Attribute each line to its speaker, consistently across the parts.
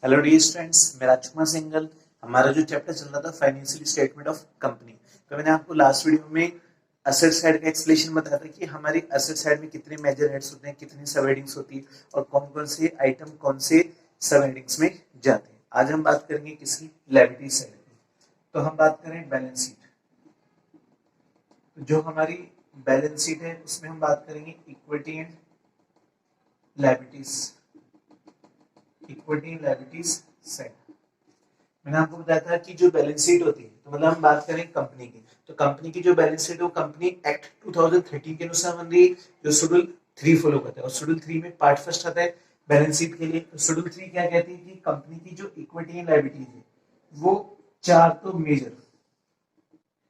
Speaker 1: Hello dear students, मैं राजकुमार सिंघल। हमारा जो चैप्टर चल रहा था फाइनेंशियल स्टेटमेंट ऑफ कंपनी, तो मैंने आपको लास्ट वीडियो में असेट साइड का एक्सप्लेनेशन बताया था कि हमारी असेट साइड में कितने मेजर हेड्स होते हैं, कितनी सब हेडिंग्स होती है और कौन कौन से आइटम कौन से सब हेडिंग्स में जाते हैं। आज हम बात करेंगे किसी लायबिलिटी साइड की। तो हम बात करें बैलेंस शीट। तो जो हमारी बैलेंस शीट है उसमें हम बात करेंगे equity and liabilities. Equity and liabilities side. मैंने आपको बताया था कि जो बैलेंस शीट होती है, तो मतलब हम बात करें कंपनी की, तो कंपनी की जो बैलेंस शीट है वो कंपनी एक्ट 2013 के अनुसार बन रही है, जो शेड्यूल 3 फॉलो करता है। और शेड्यूल 3 में पार्ट फर्स्ट आता है बैलेंस शीट के लिए। तो शेड्यूल 3 क्या कहती है कि कंपनी की जो इक्विटी एंड लायबिलिटीज है वो चार तो मेजर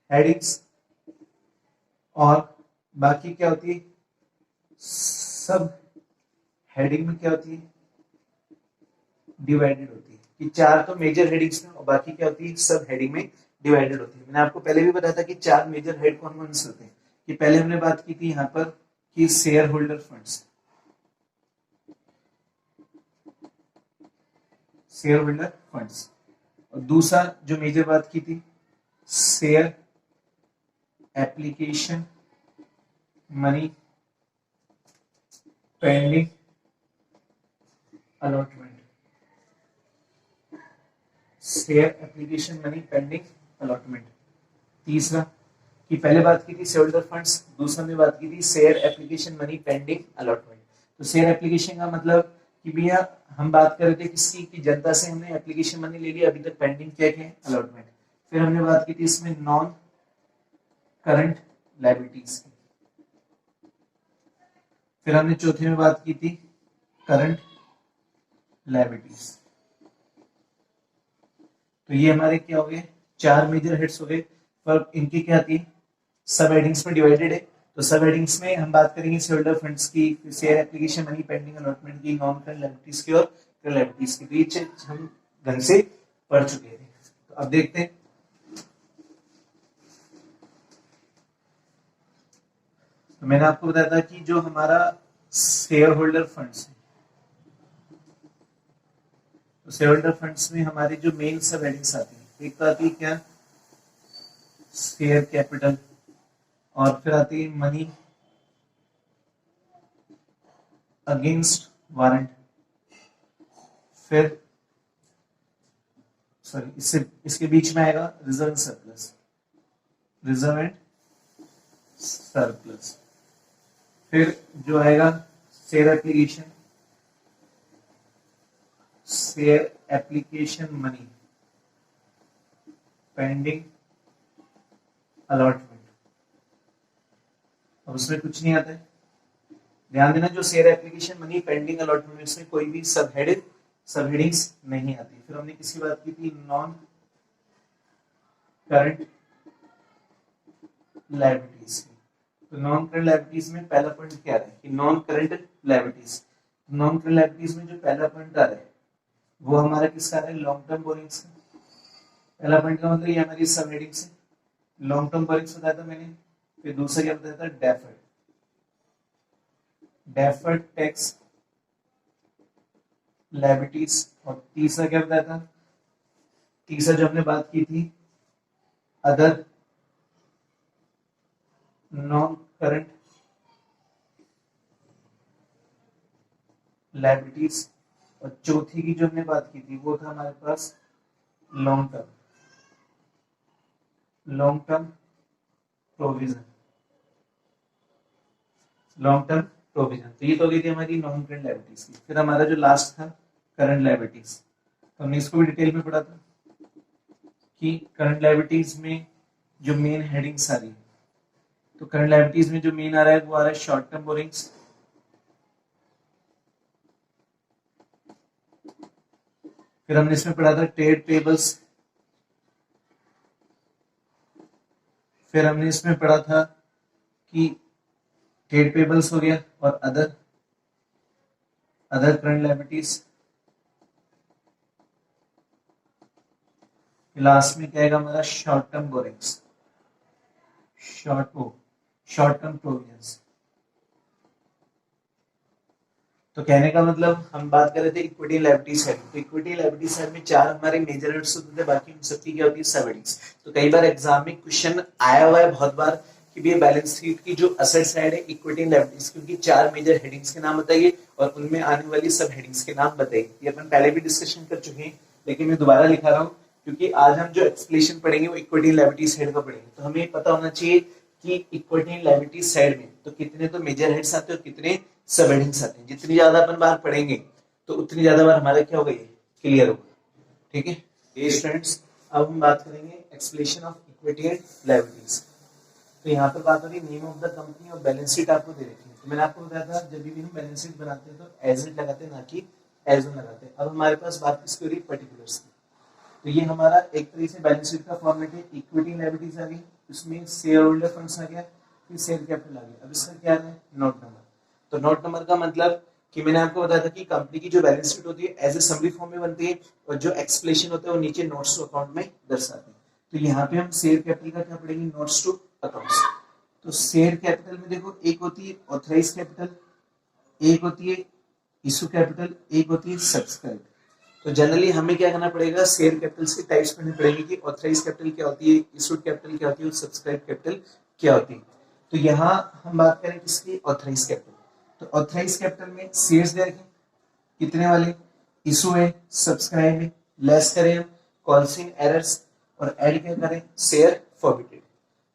Speaker 1: हेडिंग्स और बाकी क्या होती है सब हेडिंग में क्या होती है डिवाइडेड होती है। कि चार तो मेजर हेडिंग्स में और बाकी क्या होती है सब हेडिंग में डिवाइडेड होती है। मैंने आपको पहले भी बताया था कि चार मेजर हेड कौन कौन से होते हैं। कि पहले हमने बात की थी यहाँ पर कि share holder funds, share holder funds. और दूसरा जो मेजर बात की थी share application money pending allotment. Share application money pending allotment. तीसरा कि पहले बात की थी शेयर होल्डर फंड्स, दूसरा में बात की थी share application money pending allotment. तो शेयर एप्लीकेशन का मतलब कि भैया हम बात कर रहे थे किसकी कि जनता से हमने एप्लीकेशन मनी ले लिया, अभी तक पेंडिंग क्या है अलॉटमेंट। फिर हमने बात की थी इसमें नॉन करंट लायबिलिटीज की। फिर हमने चौथे में बात की थी करंट लायबिलिटीज। तो ये हमारे क्या हो गए चार मेजर हेड्स हो गए, पर इनकी क्या थी सब हेडिंग्स में डिवाइडेड है। तो सब हेडिंग्स में हम बात करेंगे शेयर होल्डर फंड्स की, share application money pending allotment की, नॉन करंट लायबिलिटीज की और करंट लायबिलिटीज की। तो ये चीज हम ढंग से पढ़ चुके थे। तो अब देखते हैं। तो मैंने आपको बताया था कि जो हमारा शेयर होल्डर फंड्स है, तो शेयर होल्डर फंड्स में हमारी जो मेन सब हेडिंग्स आती है, एक तो आती है क्या शेयर कैपिटल, और फिर आती है मनी अगेंस्ट वारंट, फिर सॉरी इसके बीच में आएगा reserve and surplus, reserve and surplus. फिर जो आएगा share application, share application money pending allotment. अब उसमें कुछ नहीं आता है, ध्यान देना। जो share application money pending allotment में इसमें कोई भी सब हेडिंग्स नहीं आती। फिर हमने किसकी बात की थी नॉन करंट लायबिलिटीज की। तो नॉन करंट लायबिलिटीज में पहला पॉइंट क्या है कि non current liabilities. Non current liabilities में जो पहला पॉइंट आ रहा है वो हमारा किसका आ रहा है लॉन्ग टर्म बोरिंग्स का। पहला पॉइंट का मतलब ये हमारी सब हेडिंग्स है। लॉन्ग टर्म बोरिंग्स बताया था मैंने। फिर दूसरा क्या बताया था डेफर्ड, डेफर्ड टैक्स लायबिलिटीज। और तीसरा क्या बताया था, तीसरा जो हमने बात की थी अदर नॉन करंट लायबिलिटीज। और चौथी की जो हमने बात की थी वो था हमारे पास long term provision, long term provision. तो ये तो गई थी हमारी नॉन करंट लायबिलिटीज की। फिर हमारा जो लास्ट था करंट लायबिलिटीज, तो हमने इसको भी डिटेल में पढ़ा था कि करंट लायबिलिटीज में जो मेन हेडिंग्स आ रही है, तो करंट लायबिलिटीज में जो मेन आ रहा है वो आ रहा है शॉर्ट टर्म बोरिंग्स, फिर हमने इसमें पढ़ा था ट्रेड पेबल्स, फिर हमने इसमें पढ़ा था कि ट्रेड पेबल्स हो गया और अदर करंट लायबिलिटीज। लास्ट में क्या आएगा हमारा short term borrowings, short term provisions. तो कहने का मतलब हम बात कर रहे थे इक्विटी लायबिलिटी साइड, तो इक्विटी लायबिलिटी साइड में चार हमारे मेजर हेड्स होते थे, बाकी सबकी क्या होती है सब हेडिंग्स। तो कई बार एग्जाम में क्वेश्चन आया हुआ है बहुत बार कि भी बैलेंस शीट की जो असेट साइड है इक्विटी लायबिलिटीज, क्योंकि चार मेजर हेडिंग्स के नाम बताइए और उनमें आने वाली सब हेडिंग्स के नाम बताइए। ये अपन पहले भी डिस्कशन कर चुके हैं, लेकिन मैं दोबारा लिखा रहा हूँ क्योंकि आज हम जो एक्सप्लेनेशन पढ़ेंगे वो इक्विटी लायबिलिटी साइड का पढ़ेंगे। तो हमें पता होना चाहिए कि इक्विटी लायबिलिटी साइड में तो कितने तो मेजर हेड्स आते हैं और कितने सब हेडिंग्स आते हैं। जितनी ज्यादा अपन बार पढ़ेंगे तो उतनी ज्यादा बार हमारा क्या होगा ये क्लियर होगा। ठीक है ये स्टूडेंट्स, अब हम बात करेंगे explanation of equity and liabilities. तो यहाँ पर बात हो रही है नेम ऑफ द कंपनी और बैलेंस शीट आपको दे रखी है। तो मैंने आपको बताया था जब भी हम बैलेंस शीट बनाते हैं तो एज इट लगाते हैं ना कि एज ऑन लगाते हैं। अब हमारे पास बात किसकी हो रही है पर्टिकुलर्स की। तो ये हमारा एक तरीके से बैलेंस शीट का फॉर्मेट है। इक्विटी लायबिलिटीज आ गई, इसमें शेयर होल्डर फंड्स आ गया, फिर शेयर कैपिटल आ गया। अब इसका क्या है नोट नंबर। तो नोट नंबर का मतलब कि मैंने आपको बताया था कि कंपनी की जो बैलेंस शीट होती है एज ए समरी फॉर्म में बनती है और जो एक्सप्लेनेशन होता है वो नीचे नोट्स टू अकाउंट में दर्शाते हैं। तो यहाँ पे हम शेयर कैपिटल का क्या पढ़ेंगे नोट्स टू अकाउंट्स। तो शेयर कैपिटल में देखो एक होती है ऑथराइज कैपिटल, एक होती है इशू कैपिटल, एक होती है सब्सक्राइब। तो जनरली हमें क्या करना पड़ेगा शेयर कैपिटल के टाइप्स पढ़ने पड़ेंगे कि ऑथराइज कैपिटल क्या होती है, इशूड कैपिटल क्या होती है और सब्सक्राइब कैपिटल क्या होती है। तो यहाँ हम बात करें किसकी ऑथराइज कैपिटल। तो ऑथराइज कैपिटल में शेयर्स दे रखें कितने वाले, इशू है, सब्सक्राइब है, लेस करें हम कॉल्स इन एरर्स और ऐड क्या करें शेयर फॉरबिटेड।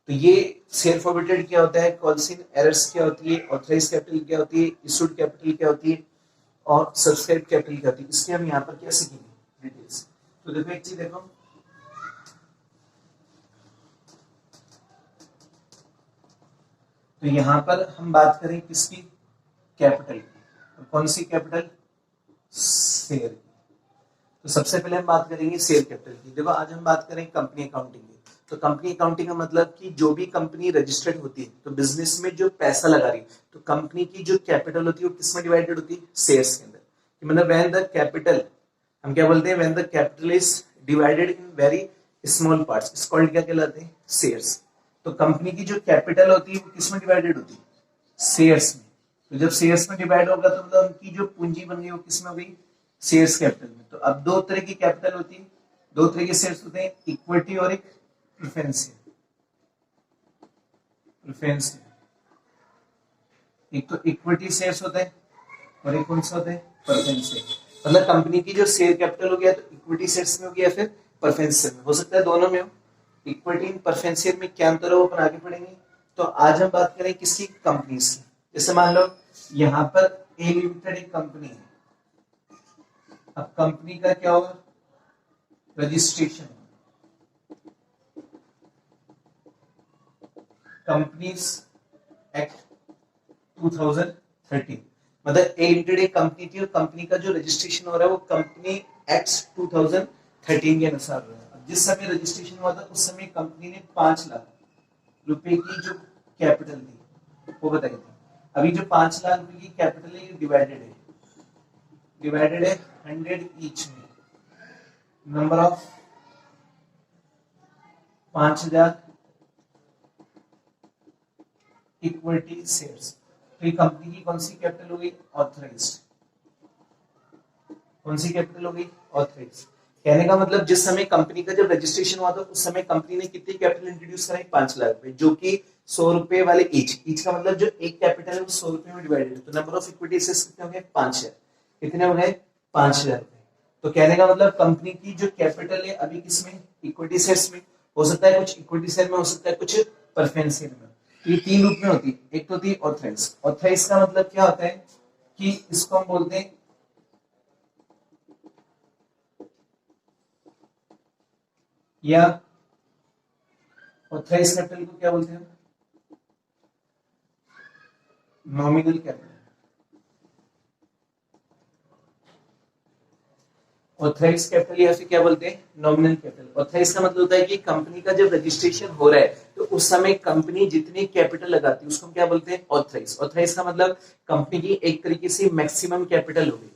Speaker 1: तो ये शेयर फॉरबिटेड क्या होता है, कॉल्स इन एरर्स क्या होती है, ऑथराइज कैपिटल क्या होती है, इशूड कैपिटल क्या होती है और सब्सक्राइब कैपिटल क्या होती है। इसके हम यहाँ पर क्या सीखेंगे डिटेल्स। तो देखो एक चीज देखो, तो यहाँ पर हम बात करें किसकी कैपिटल की। कौन सी कैपिटल, शेयर की। तो सबसे पहले हम बात करेंगे शेयर कैपिटल की। देखो आज हम बात करें कंपनी अकाउंटिंग की। तो कंपनी अकाउंटिंग का मतलब कि जो भी कंपनी रजिस्टर्ड होती है तो बिजनेस में जो पैसा लगा रही है तो कंपनी की जो कैपिटल होती है वो किसमें डिवाइडेड होती है शेयर्स के अंदर। मतलब व्हेन द कैपिटल, हम क्या बोलते हैं when the capital is divided in very small parts it's called क्या कहलाते हैं शेयर्स। तो कंपनी की जो कैपिटल होती है वो किसमें डिवाइडेड होती है शेयर्स में। तो जब शेयर्स में डिवाइड होगा तो मतलब उनकी जो पूंजी बन गई वो किसमें हो गई शेयर्स कैपिटल में। तो अब दो तरह की कैपिटल होती है, दो तरह के शेयर्स होते हैं इक्विटी और एक प्रेफरेंस शेयर। प्रेफरेंस एक तो इक्विटी शेयर्स होते हैं और एक कौन सा होता है प्रेफरेंस शेयर। मतलब कंपनी की जो शेयर कैपिटल हो गया तो इक्विटी शेयर्स में हो गया फिर प्रेफरेंस शेयर में, हो सकता है दोनों में हो। इक्विटी इन प्रेफरेंस शेयर में क्या अंतर हो अपन आगे पढ़ेंगे। तो आज हम बात करें किसकी कंपनीज की। जैसे मान लो यहाँ पर ए लिमिटेड एक कंपनी है। अब कंपनी का क्या होगा रजिस्ट्रेशन, कंपनीज एक्ट 2013। मतलब ए लिमिटेड एक कंपनी थी और कंपनी का जो रजिस्ट्रेशन हो रहा है वो कंपनी एक्ट 2013 के अनुसार हो रहा है। जिस समय रजिस्ट्रेशन हुआ था उस समय कंपनी ने 5 लाख रुपए की जो कैपिटल थी वो बताई थी। अभी जो 5 लाख रुपए की कैपिटल है ये डिवाइडेड है 100 ईच में, नंबर ऑफ 5000 इक्विटी शेयर्स। तो ये कंपनी की कौन सी कैपिटल हो गई ऑथराइज्ड, कौन सी कैपिटल हो गई ऑथराइज्ड। कहने का मतलब जिस समय कंपनी का जब रजिस्ट्रेशन हुआ था उस समय कंपनी ने कितनी कैपिटल इंट्रोड्यूस कराई 5 लाख रुपए, जो कि 100 रुपए वाले ईच का मतलब जो एक कैपिटल है वो 100 रुपए में डिवाइडेड है। तो नंबर ऑफ इक्विटी शेयर्स कितने हो गए 5000, कितने हो गए 5000 रुपए। तो कहने का मतलब कंपनी की जो कैपिटल है अभी किसमें इक्विटी शेयर्स में, हो सकता है कुछ इक्विटी शेयर में, हो सकता है कुछ प्रेफरेंस शेयर में। तो ये तीन रूप में होती है, एक तो होती है ऑथराइज। ऑथराइज का मतलब क्या होता है कि इसको हम बोलते हैं या ऑथराइज कैपिटल को क्या बोलते हैं नॉमिनल कैपिटल। ऑथराइज कैपिटल या फिर क्या बोलते हैं नॉमिनल कैपिटल। ऑथराइज का मतलब होता है कि कंपनी का जब रजिस्ट्रेशन हो रहा है तो उस समय कंपनी जितनी कैपिटल लगाती है उसको हम क्या बोलते हैं ऑथराइज। ऑथराइज का मतलब कंपनी की एक तरीके से मैक्सिमम कैपिटल होगी।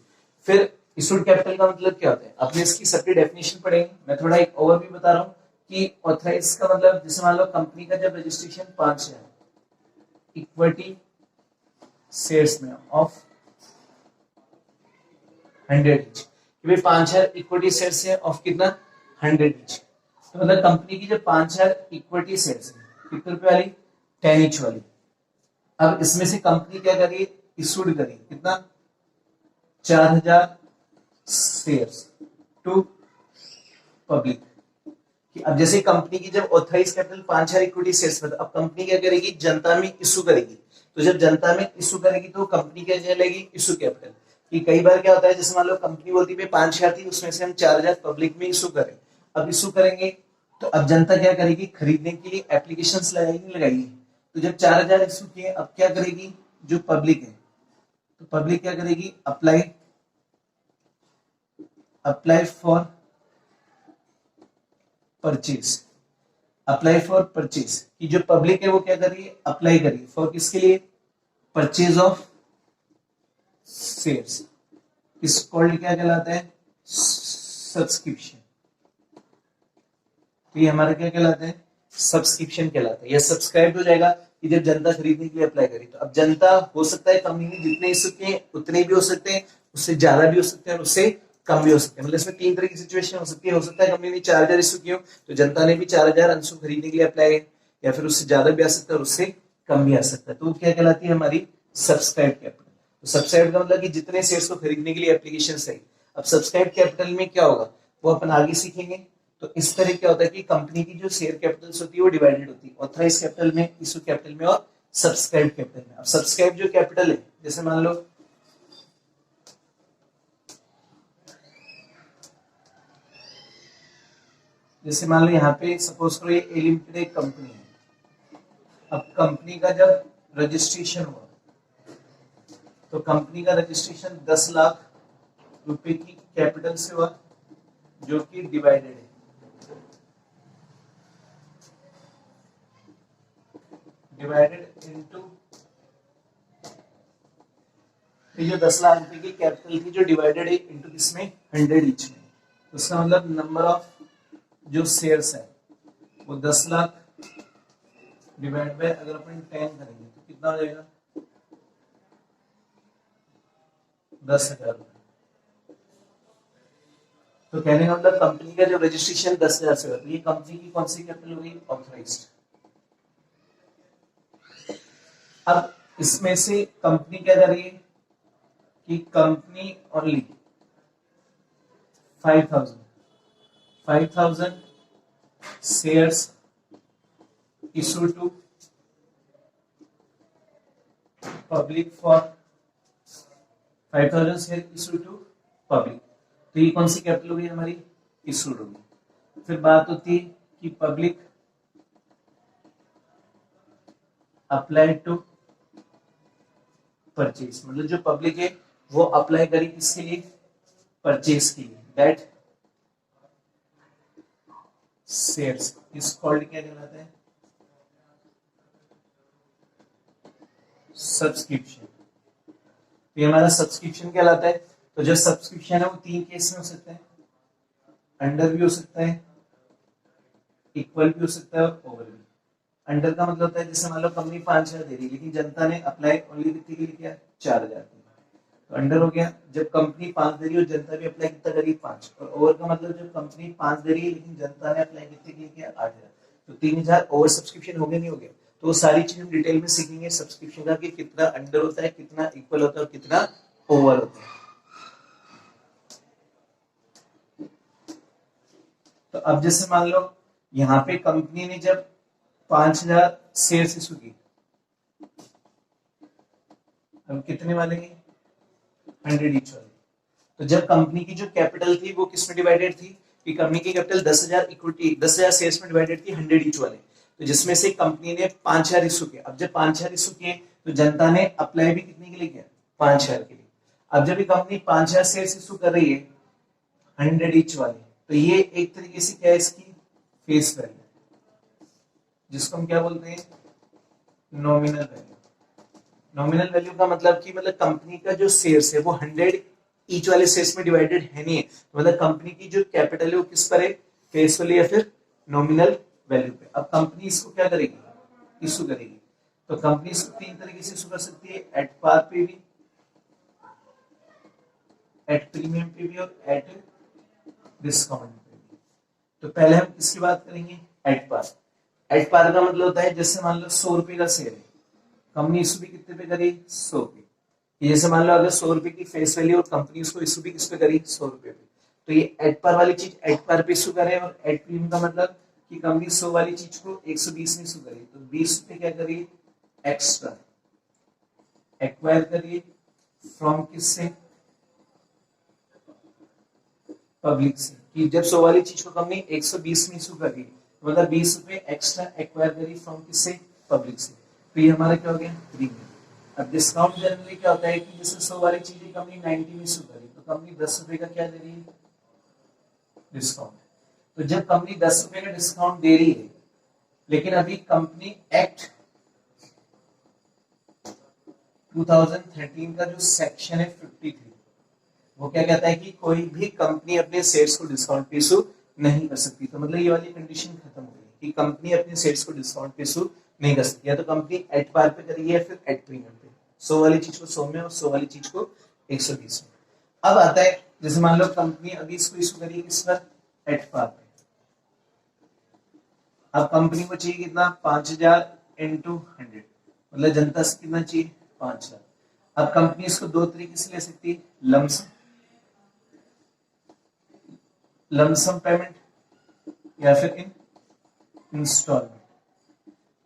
Speaker 1: फिर इशूड कैपिटल का मतलब क्या होता है अपने इसकी सेपरेट डेफिनेशन पढ़ेंगे। मैं थोड़ा एक ओवरव्यू बता रहा हूँ कि ऑथराइज का मतलब जैसे मान लो कंपनी का जब रजिस्ट्रेशन 5 है इक्विटी शेयर्स में ऑफ 100 ईच, कि भाई 5000 इक्विटी शेयर्स है ऑफ कितना 100 ईच। तो मतलब कंपनी की जो 5000 इक्विटी शेयर्स है कितने रुपए वाली 10 ईच वाली। अब इसमें से कंपनी क्या करी इशूड करी कितना 4000 शेयर्स टू पब्लिक। कि अब जैसे कंपनी की जब ऑथराइज कैपिटल 5000 इक्विटी शेयर्स में, अब कंपनी क्या करेगी जनता में इशू करेगी। तो जब जनता में इशू करेगी तो कंपनी क्या चलेगी इशू कैपिटल। कि कई बार क्या होता है जैसे मान लो कंपनी बोलती है 5000 थी उसमें से हम 4000 पब्लिक में इशू करें। अब इशू करेंगे तो अब जनता क्या करेगी खरीदने के लिए एप्लीकेशंस लगाएगी लगाएगी। तो जब 4000 इशू किए अब क्या करेगी जो पब्लिक है तो पब्लिक क्या करेगी apply apply for purchase. Apply for purchase की जो पब्लिक है वो क्या करिए अप्लाई करिए फॉर किसके लिए परचेज ऑफ शेयर्स। इस कॉल्ड क्या कहलाता है सब्सक्रिप्शन। तो ये हमारा क्या कहलाता है सब्सक्रिप्शन कहलाता है। यह सब्सक्राइब हो जाएगा कि जब जनता खरीदने के लिए अप्लाई करी। तो अब जनता हो सकता है कंपनी जितने इच्छुक हैं उतने भी हो सकते हैं, उससे ज्यादा भी हो सकते हैं और उससे कम भी हो सकते हैं। मतलब इसमें तीन तरह की सिचुएशन हो सकती है। हो सकता है कंपनी ने 4000 इशू किए तो जनता ने भी 4000 अंशों खरीदने के लिए अप्लाई है, या फिर उससे ज्यादा भी आ सकता है और उससे कम भी आ सकता है। तो वो क्या कहलाती है हमारी सब्सक्राइब कैपिटल। तो सब्सक्राइब का मतलब कि जितने शेयर्स को खरीदने के लिए एप्लीकेशन है। अब सब्सक्राइब कैपिटल में क्या होगा वो अपन आगे सीखेंगे। तो इस तरह क्या होता है कि कंपनी की जो शेयर कैपिटल्स होती है वो डिवाइडेड होती है ऑथराइज कैपिटल में, इशू कैपिटल में और सब्सक्राइब कैपिटल में। अब सब्सक्राइब जो कैपिटल है जैसे मान लो यहाँ पे सपोज करो ये ए लिमिटेड एक कंपनी है। अब कंपनी का जब रजिस्ट्रेशन हुआ तो कंपनी का रजिस्ट्रेशन 10 लाख रुपए की कैपिटल से हुआ जो कि डिवाइडेड है डिवाइडेड इनटू ये जो 10 लाख रुपए की कैपिटल थी जो डिवाइडेड है इनटू किसमें 100 ईच में। तो इसका मतलब नंबर ऑफ जो शेयर्स है वो 10 लाख डिवाइड बाय अगर अपन 10 करेंगे तो कितना हो जाएगा 10,000 रुपए। तो कहने का मतलब कंपनी का जो रजिस्ट्रेशन 10,000 से हुआ तो ये कंपनी की कौन सी कैपिटल हो गई ऑथराइज्ड। अब इसमें से कंपनी क्या कर रही है कि company only 5,000 shares issue to public for 5,000 share issue to public. तो ये कौन सी कैपिटल होगी हमारी इशूड होगी। फिर बात होती है कि पब्लिक अप्लाई टू परचेज। मतलब जो पब्लिक है वो अप्लाई करी किसके लिए परचेज के लिए। दैट शेयर्स इज कॉल्ड क्या कहलाता है सब्सक्रिप्शन। ये हमारा सब्सक्रिप्शन कहलाता है। तो जो सब्सक्रिप्शन है वो तीन केस में हो सकता है, अंडर भी हो सकता है, इक्वल भी हो सकता है और ओवर भी। अंडर का मतलब होता है जैसे मान लो कंपनी 5,000 दे रही है लेकिन जनता ने अप्लाई ओनली कितने के लिए किया 4,000। तो अंडर हो गया जब कंपनी 5 दे रही है और जनता भी अप्लाई कितना करी 5। और ओवर का मतलब जब कंपनी 5 दे रही है लेकिन जनता ने अप्लाई कितने के लिए किया 8,000। तो 3,000 ओवर सब्सक्रिप्शन हो गया नहीं हो गया। तो वो सारी चीज हम डिटेल में सीखेंगे सब्सक्रिप्शन का कि कितना अंडर होता है, कितना इक्वल होता है और कितना ओवर होता है। तो अब जैसे मान लो यहाँ पे कंपनी ने जब 5,000 शेयर इशू की, अब कितने वाले हैं 100 ईच वाले। तो जब कंपनी की जो कैपिटल थी वो किस में डिवाइडेड थी कि कंपनी की कैपिटल 10,000 इक्विटी 10,000 शेयर्स में डिवाइडेड थी 100 ईच वाले। तो जिसमें से कंपनी ने 5,000 इशू किए। अब जब 5,000 इशू किए तो जनता ने अप्लाई भी कितने के लिए किया 5,000 के लिए। अब जब ये कंपनी 5,000 शेयर इशू कर रही है 100 ईच वाले तो ये एक तरीके से क्या है इसकी फेस वैल्यू जिसको हम क्या बोलते हैं नॉमिनल वैल्यू। नॉमिनल वैल्यू का मतलब कि मतलब कंपनी का जो शेयर्स है वो 100 ईच वाले शेयर्स में डिवाइडेड है नहीं है। मतलब कंपनी की जो कैपिटल है वो किस पर है फेस वैल्यू या फिर नॉमिनल वैल्यू पे। अब कंपनी इसको क्या करेगी इशू करेगी। तो कंपनी इसको तीन तरीके से इशू कर सकती है एट पार पे भी, एट प्रीमियम पे भी और एट डिस्काउंट पे भी। तो पहले हम किसकी बात करेंगे, एट पार। एट पार का मतलब होता है जैसे मान लो 100 रुपए का शेयर है, कंपनी इशू भी कितने पे करी, 100 पे। जैसे मान लो अगर 100 रुपए की फेस वैल्यू और कंपनी उसको इशू भी किस पे करी, 100 रुपए पे। तो ये एट पार वाली चीज एट पार पे इशू करे, और एट प्रीमियम का मतलब कि कंपनी 100 वाली चीज को 120 में इशू करी, तो 20 पे क्या करिए, एक्स्ट्रा एक्वायर करिए फ्रॉम किससे, पब्लिक से। कि जब 100 वाली चीज को कंपनी 120 में इशू करी, मतलब 20 रुपए एक्स्ट्रा एक्वायर करी फ्रॉम किससे, पब्लिक से। तो ये हमारा क्या हो गया, प्रीमियम। अब डिस्काउंट जनरली क्या होता है कि जैसे 100 वाली चीजें कंपनी 90 में इशू करी, तो कंपनी 10 रुपए का क्या दे रही है, डिस्काउंट। तो जब कंपनी 10 रुपए का डिस्काउंट दे रही है, लेकिन अभी कंपनी एक्ट 2013 का जो सेक्शन है 53, वो क्या कहता है कि कोई भी कंपनी अपने शेयर्स को डिस्काउंट पे इशू नहीं कर सकती। तो मतलब ये वाली कंडीशन खत्म हो गई कि कंपनी अपने शेयर्स को डिस्काउंट पे इशू नहीं कर सकती। या तो कंपनी एट पार पे करेगी या फिर एट प्रीमियम पे, 100 वाली चीज को 100 में और 100 वाली चीज को 120 में। अब आता है जैसे मान लो कंपनी अभी इसको इशू करिए किस पर, एट पार पे। अब कंपनी को चाहिए कितना, 5000 इंटू 100, मतलब जनता से कितना चाहिए, 5000। अब कंपनी इसको दो तरीके से ले सकती है, लमसम पेमेंट या फिर इन इंस्टॉलमेंट।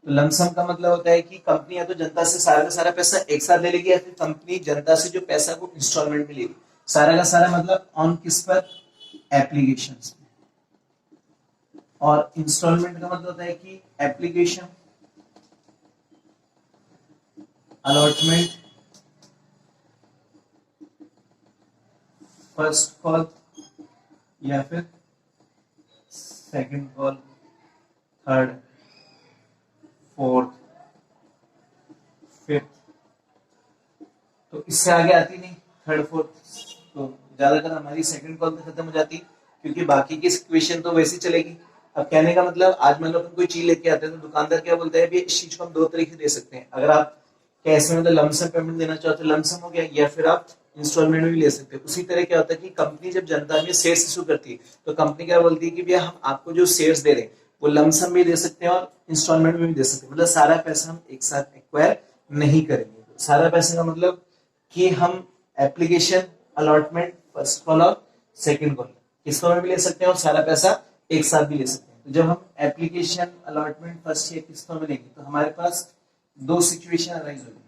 Speaker 1: तो लमसम का मतलब होता है कि कंपनी या तो जनता से सारा का सारा पैसा एक साथ ले लेगी, या फिर कंपनी जनता से जो पैसा को इंस्टॉलमेंट में लेगी। सारा का सारा मतलब ऑन किस पर, एप्लीकेशंस पे। और इंस्टॉलमेंट का मतलब होता है कि एप्लीकेशन, अलॉटमेंट, फर्स्ट कॉल या फिर second call, third, fourth, fifth. तो इससे आगे आती नहीं थर्ड फोर्थ, तो ज्यादातर हमारी सेकंड कॉल पे खत्म हो जाती, क्योंकि बाकी की सिचुएशन तो वैसी चलेगी। अब कहने का मतलब आज मान लो अपन कोई चीज लेके आते हैं, तो दुकानदार क्या बोलता है, इस चीज को हम दो तरीके दे सकते हैं। अगर आप कैश में मतलब लमसम पेमेंट देना चाहते हो, लमसम हो गया, या फिर आप इंस्टॉलमेंट में भी ले सकते हैं। उसी तरह क्या होता है कि कंपनी जब जनता में शेयर्स इशू करती है, तो कंपनी क्या बोलती है कि भैया हम आपको जो शेयर्स दे रहे हैं वो लमसम भी दे सकते हैं और इंस्टॉलमेंट में भी दे सकते हैं। मतलब सारा पैसा हम एक साथ एक्वायर नहीं करेंगे। सारा पैसे का मतलब कि हम एप्लीकेशन, अलॉटमेंट, फर्स्ट कॉल और सेकंड कॉल किस्तों में भी ले सकते हैं, और सारा पैसा एक साथ भी ले सकते हैं। तो जब हम एप्लीकेशन, अलॉटमेंट, फर्स्ट या किस्तों में लेंगे, तो हमारे पास दो सिचुएशन अराइज होगी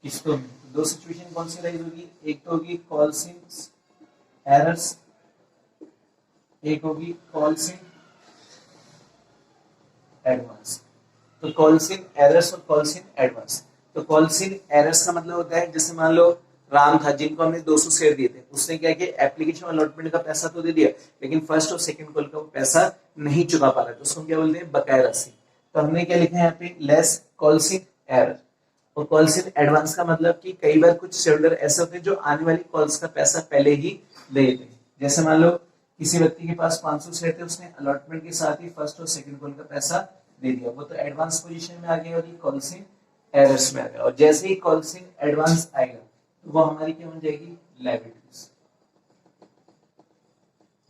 Speaker 1: किस्तों में। दो सिचुएशन कौन सी अराइज होगी, एक तो होगी कॉल्स इन एरर्स, एक होगी कॉल्स इन एडवांस। तो कॉल्स इन एरर्स और कॉल्स इन एडवांस। तो कॉल्स इन एरर्स का मतलब होता है जैसे मान लो राम था, जिनको हमने 200 शेयर दिए थे, उसने क्या किया, एप्लीकेशन अलॉटमेंट का पैसा तो दे दिया, लेकिन फर्स्ट और सेकंड कॉल का वो पैसा नहीं चुका पा रहा, तो उसको क्या बोलते हैं, बकाया राशि। तो हमने क्या लिखा है यहाँ पे, लेस कॉल्स इन एरर। और कॉल्स इन एडवांस का मतलब कि कई बार कुछ शेयरहोल्डर ऐसे होते हैं जो आने वाली कॉल्स का पैसा पहले ही दे देते हैं। जैसे मान लो किसी व्यक्ति के पास 500 शेयर थे, उसने अलॉटमेंट के साथ ही फर्स्ट और सेकंड कॉल का पैसा दे दिया, वो तो एडवांस पोजीशन में आ गया और ये कॉल्स इन एरर्स में आ गया। और जैसे ही कॉल्स इन एडवांस आएगा तो वो हमारी क्या बन जाएगी, लायबिलिटीज।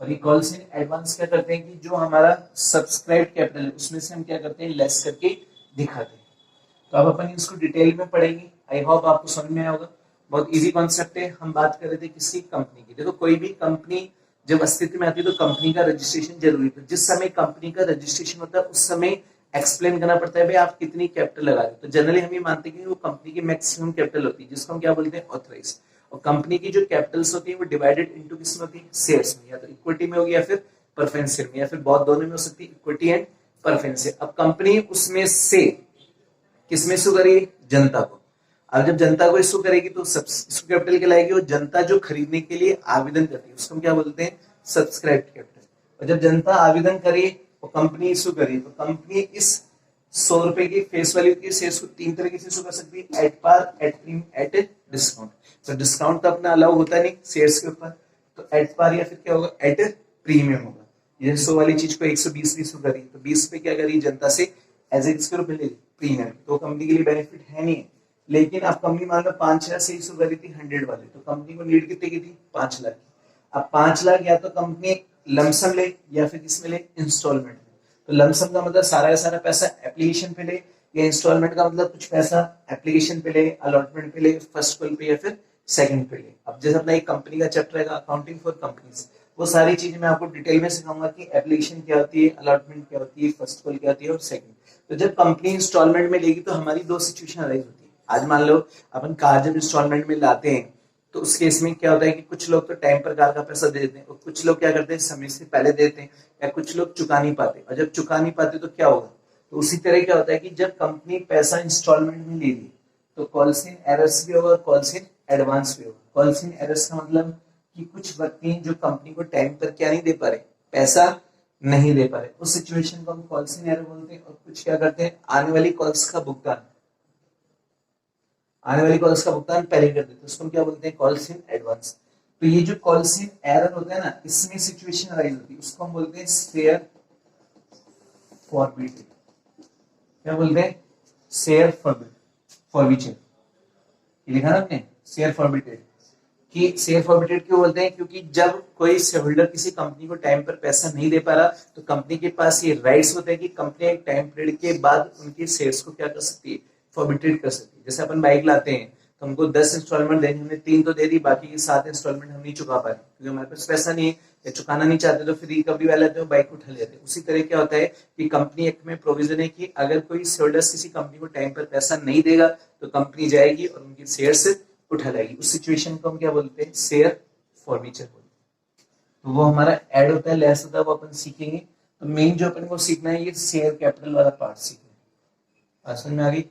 Speaker 1: और ये कॉल्स इन एडवांस क्या करते हैं कि जो हमारा सब्सक्राइब कैपिटल है उसमें से हम क्या करते हैं, लेस करके दिखाते हैं। तो अब अपन इसको डिटेल में पढ़ेंगे, आई होप आपको समझ में आया होगा। बहुत इजी कॉन्सेप्ट है। हम बात कर रहे थे किसी कंपनी की। देखो कोई भी कंपनी जब अस्तित्व में आती है तो कंपनी का रजिस्ट्रेशन जरूरी है। जिस समय कंपनी का रजिस्ट्रेशन होता है उस समय एक्सप्लेन करना पड़ता है भाई आप कितनी कैपिटल लगा रहे हो। तो जनरली हम ये मानते हैं कि वो कंपनी की मैक्सिमम कैपिटल होती है, जिसको हम क्या बोलते हैं, ऑथराइज। और कंपनी की जो कैपिटल्स होती है वो डिवाइडेड इनटू किस में होती है, शेयर्स में, या तो इक्विटी में होगी या फिर प्रेफरेंस शेयर में, या फिर बहुत दोनों में हो सकती है, इक्विटी एंड प्रेफरेंस शेयर। अब कंपनी उसमें से किसमें इशू करेगी, जनता को। अब जब जनता को इशू करेगी तो इशू कैपिटल कहलाएगी, और जनता जो खरीदने के लिए आवेदन करती है उसको हम क्या बोलते हैं, सब्सक्राइब कैपिटल। और जब जनता आवेदन करे और कंपनी इशू करे तो कंपनी इस 100 रुपए की फेस वैल्यू के शेयर्स को तीन तरीके से इशू कर सकती है, at par, at premium, at discount. तो डिस्काउंट तो अपना अलाउ होता नहीं शेयर्स के ऊपर, तो एट पार या फिर क्या होगा, एट प्रीमियम होगा। ये 100 वाली चीज को 120 इशू करी तो 20 पे क्या करी जनता से एज ए किसके रूप में ले, प्रीमियम। तो कंपनी के लिए बेनिफिट है नहीं है, लेकिन अब कंपनी मान लो 5 लाख से इशू करी थी 100 वाले, तो कंपनी को नीड कितने की थी 5 लाख। अब 5 लाख या तो कंपनी लमसम ले या फिर किसमें ले, इंस्टॉलमेंट में। तो लमसम का मतलब सारा का सारा पैसा एप्लीकेशन पे ले, या इंस्टॉलमेंट का मतलब कुछ पैसा एप्लीकेशन पे ले, अलॉटमेंट पे ले, फर्स्ट कॉल पे या फिर सेकंड पे ले। अब जैसे अपना एक कंपनी का चैप्टर रहेगा अकाउंटिंग फॉर कंपनीज, वो सारी चीजें मैं आपको डिटेल में सिखाऊंगा कि एप्लीकेशन क्या होती है, अलॉटमेंट क्या होती है, फर्स्ट कॉल क्या होती है और सेकंड। तो जब कंपनी इंस्टॉलमेंट में लेगी तो हमारी दो सिचुएशन अराइज होती है। आज मान लो अपन कार जब इंस्टॉलमेंट में लाते हैं तो उस केस में क्या होता है कि कुछ लोग तो टाइम पर कार का पैसा दे देते हैं और कुछ लोग क्या करते हैं समय से पहले देते हैं, या कुछ लोग चुका नहीं पाते। और जब चुका नहीं पाते तो क्या होगा, तो उसी तरह क्या होता है कि जब कंपनी पैसा इंस्टॉलमेंट में ले ली तो कॉल्स इन एरर्स भी होगा और कॉल्स इन एडवांस भी होगा। कॉल्स इन एरर्स का मतलब कि कुछ व्यक्ति जो कंपनी को टाइम पर क्या नहीं दे पा रहे, पैसा नहीं दे पा रहे, उस सिचुएशन को हम कॉल्स इन एरर बोलते हैं। और कुछ क्या करते हैं, आने वाली कॉल्स का भुगतान पहले कर देते हैं, उसको हम क्या बोलते हैं, कॉल्स इन एडवांस। तो ये जो कॉल्स इन एरर होता है ना, इसमें सिचुएशन अराइज होती है, उसको हम बोलते हैं शेयर फॉरबिडेड। क्या बोलते हैं, शेयर फॉरबिडेड। लिखा ना आपने, शेयर फॉरबिडेड। कि शेयर फॉरबिडेड क्यों बोलते हैं, क्योंकि जब कोई शेयर होल्डर किसी कंपनी को टाइम पर पैसा नहीं दे पा रहा तो कंपनी के पास ये राइट्स होते हैं कि कंपनी एक टाइम पीरियड के बाद उनके शेयर्स को क्या कर सकती है, फॉरबिडेड कर सकती है। जैसे अपन बाइक लाते हैं तो हमको 10 इंस्टॉलमेंट देनी, हमने 3 तो दे दी, बाकी की 7 इंस्टॉलमेंट हम नहीं चुका पा रहे क्योंकि हमारे पास पैसा नहीं है या चुकाना नहीं चाहते, तो फिर रिकवरी वाले आते हैं बाइक उठा लेते हैं। उसी तरह क्या होता है कि कंपनी एक्ट में प्रोविजन है कि अगर कोई शेयर होल्डर्स किसी कंपनी को टाइम पर पैसा नहीं देगा तो कंपनी जाएगी और उनकी शेयर्स उठा लाएगी। उस सिचुएशन को हम क्या बोलते हैं, शेयर फॉरबिडेड बोलते हैं। तो वो हमारा ऐड होता है, लेस होता है, वो अपन सीखेंगे। तो मेन जो अपन को सीखना है ये शेयर कैपिटल वाला पार्ट सीखना है। समझ में आ गई।